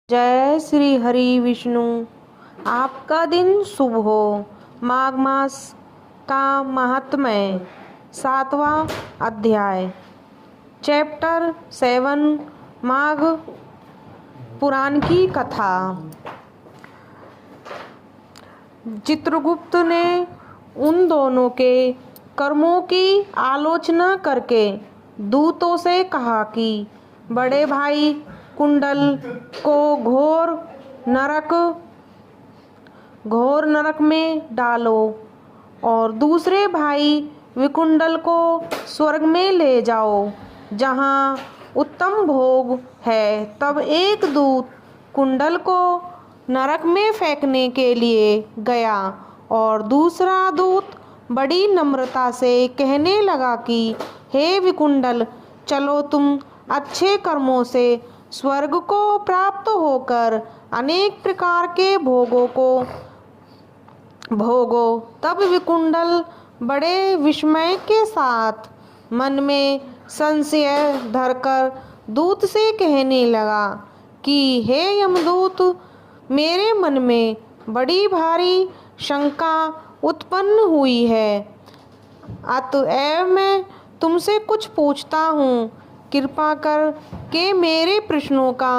जय श्री हरि विष्णु। आपका दिन शुभ हो। माघ मास का महात्म्य 7वां अध्याय चैप्टर 7 माघ पुराण की कथा। चित्रगुप्त ने उन दोनों के कर्मों की आलोचना करके दूतों से कहा कि बड़े भाई कुंडल को घोर नरक में डालो और दूसरे भाई विकुंडल को स्वर्ग में ले जाओ जहाँ उत्तम भोग है। तब एक दूत कुंडल को नरक में फेंकने के लिए गया और दूसरा दूत बड़ी नम्रता से कहने लगा कि हे विकुंडल, चलो तुम अच्छे कर्मों से स्वर्ग को प्राप्त होकर अनेक प्रकार के भोगों को भोगो। तब विकुंडल बड़े विस्मय के साथ मन में संशय धरकर दूत से कहने लगा कि हे यमदूत, मेरे मन में बड़ी भारी शंका उत्पन्न हुई है, अतएव मैं तुमसे कुछ पूछता हूँ। कृपा कर के मेरे प्रश्नों का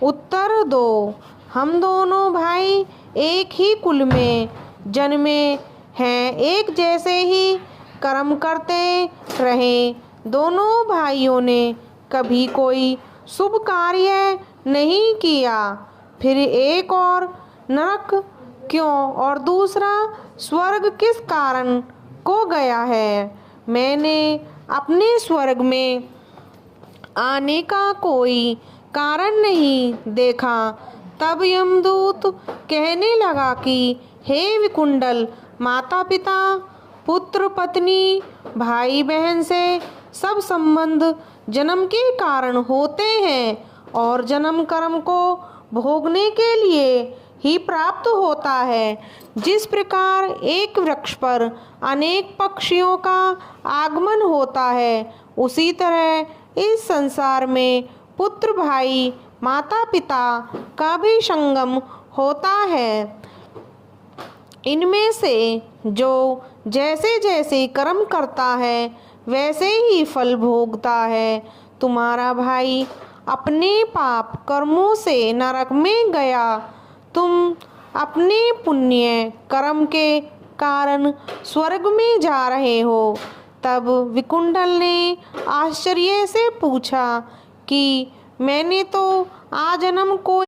उत्तर दो। हम दोनों भाई एक ही कुल में जन्मे हैं, एक जैसे ही कर्म करते रहे। दोनों भाइयों ने कभी कोई शुभ कार्य नहीं किया, फिर एक और नरक क्यों और दूसरा स्वर्ग किस कारण को गया है? मैंने अपने स्वर्ग में आने का कोई कारण नहीं देखा। तब यमदूत कहने लगा कि हे विकुंडल, माता पिता, पुत्र पत्नी, भाई बहन से सब संबंध जन्म के कारण होते हैं और जन्म कर्म को भोगने के लिए ही प्राप्त होता है। जिस प्रकार एक वृक्ष पर अनेक पक्षियों का आगमन होता है, उसी तरह इस संसार में पुत्र भाई माता पिता का भी संगम होता है। इनमें से जो जैसे जैसे कर्म करता है वैसे ही फल भोगता है। तुम्हारा भाई अपने पाप कर्मों से नरक में गया, तुम अपने पुण्य कर्म के कारण स्वर्ग में जा रहे हो। तब विकुंडल ने आश्चर्य से पूछा कि मैंने तो आजन्म कोई